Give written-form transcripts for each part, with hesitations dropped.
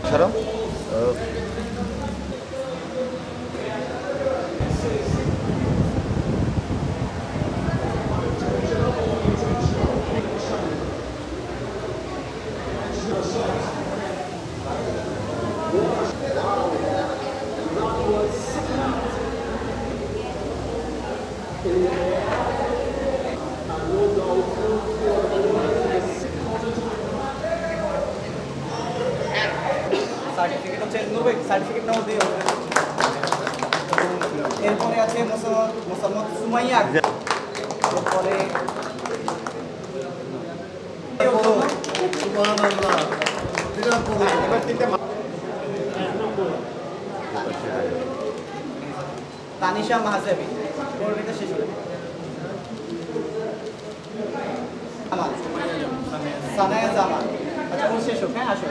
ছাড়াও সার্টিফিকেট হচ্ছে নোবেক সার্টিফিকেট নাও দিয়ে হবে। এরপরে আছে মোসাম্মদ সুমাইয়া, এরপরে তানিশা মাহজাবি পড়বিটা শেষ হলো। জামাল সানায়া জামাল, আচ্ছা ওর শেষ হোক। হ্যাঁ আসো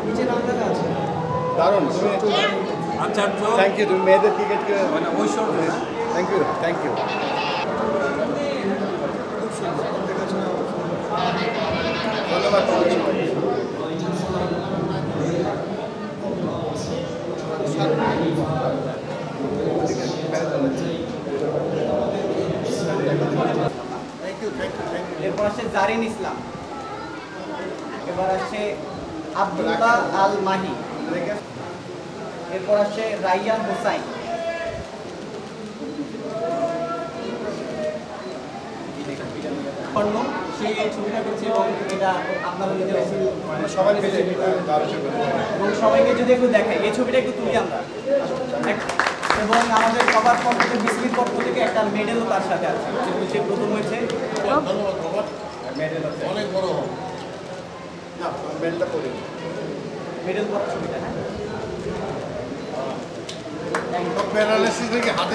নিচে নাম লেখা আছে। দারুণ, আচার্য থ্যাংক ইউ। তুমি মেয়েদের ক্রিকেটকে মানে ঐশ্বর্য থ্যাংক ইউ, থ্যাংক ইউ। ধন্যবাদ এরপর আসছে জারিন ইসলাম, এবার আসছে আব্দুল্লাহ আল মাহি, এরপর আসছে রাইয়ান হোসাইন, সেই ছবিটা করছে এবং এটা আপনারা নিজের সবাই মিলে এবং সবাইকে যদি একটু দেখাই এই ছবিটা একটু তুলি আমরা। এবং আমাদের সবার পক্ষ থেকে বিসমির পক্ষ থেকে একটা মেডেলও তার সাথে আছে, সে প্রথম হয়েছে। অনেক বড় না মেলটা করি মেডেল করার ছবিটা। হ্যাঁ প্যারালাইসিস থেকে হাতে